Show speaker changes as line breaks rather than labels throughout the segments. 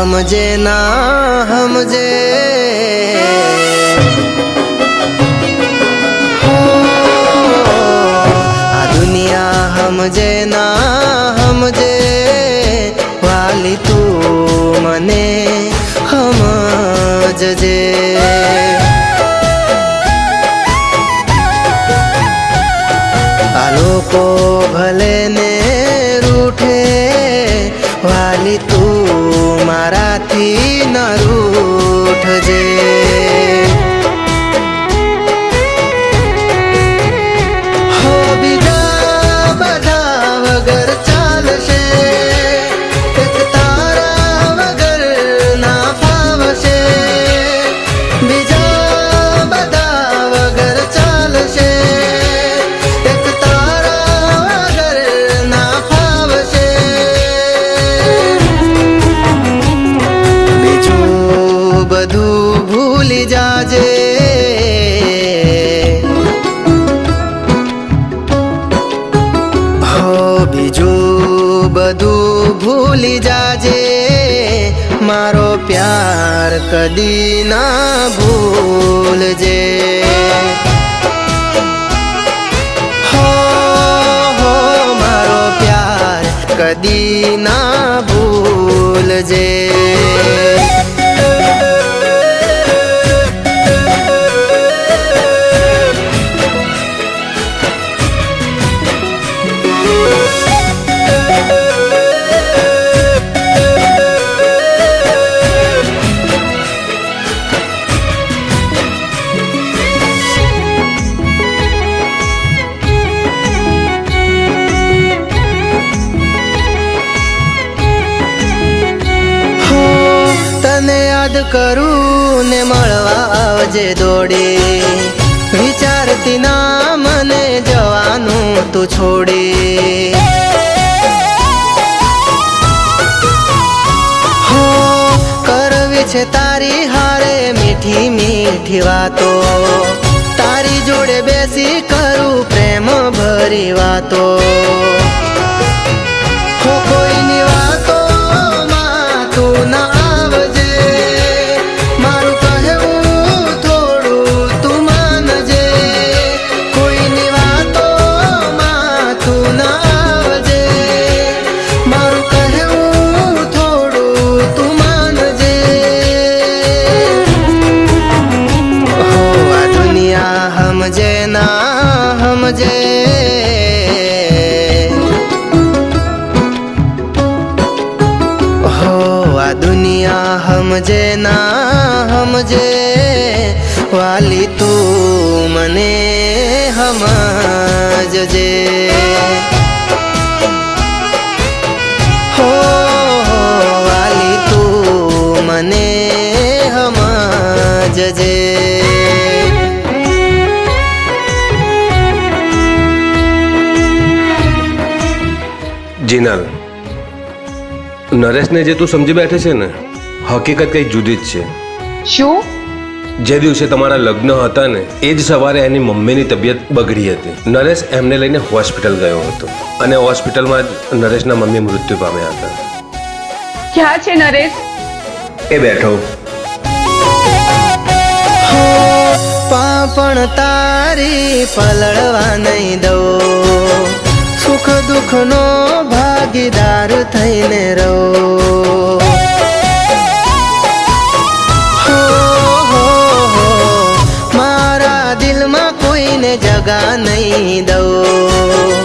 हमजे ना हमजे हो आ दुनिया हमजे ना हमजे वाली तू मने समझजे आ लोको भले ने रूठे वाली तू माराथी न रूठजे हो बीजा बधा वगर चालशे एक तारा वगर ना फावशे बीजा बधा वगर चालशे एक तारा वगर ना फावशे बधु भूली जाजे हो बीजू बधु भूली जाजे मारो प्यार कदी ना भूलजे हो मारो प्यार कदी ना भूलजे याद करूं ने मळवा आवजे दौड़ी विचारती ना मने जवानू तू छोड़ी हो करवी छे तारी हारे मीठी मीठी वातो तारी जोड़े बेसी करूं प्रेम भरी वातो हो कोई नी वातो मां तू ना हमजे ना हमजे हो आ दुनिया हमजे ना हमजे वाली तू मने समझजे हो वाली तू मने समझजे
જીનલ, નરેશને જે તું સમજી બેઠે છે ને, હકીકત કંઈક જુદી જ છે.
શું?
જે દિવસે તમારા લગ્ન હતા ને એ જ સવારે એની મમ્મીની તબિયત બગડી હતી. નરેશ એમને લઈને હોસ્પિટલ ગયો હતો અને હોસ્પિટલમાં જ નરેશના મમ્મી મૃત્યુ પામ્યા હતા.
ક્યાં છે નરેશ?
એ બેઠો.
પાપણ તારી પલળવા નહીં દઉં, સુખ દુઃખ નો ભાગીદાર થઈને રહો. મારા દિલમાં કોઈને જગા નહીં દઉં,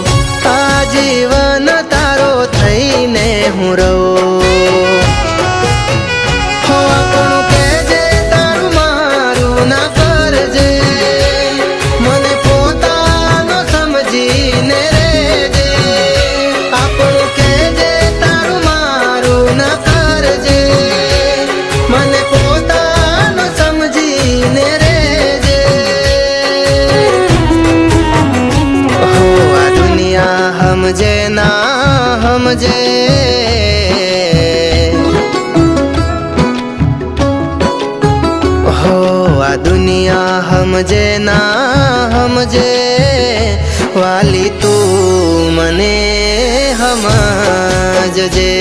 આજીવન તારો થઈને હું રહું. આપણું કહેજે તારું મારું ના કરજે, મને પોતાનો સમજીને રહેજે. આપણું કહેજે તારું મારું ના કરજે, મને પોતાનો સમજીને રહેજે. હો આ દુનિયા સમજે ના સમજે, हो आ दुनिया हमजे ना हमजे वाली तू मने समझजे.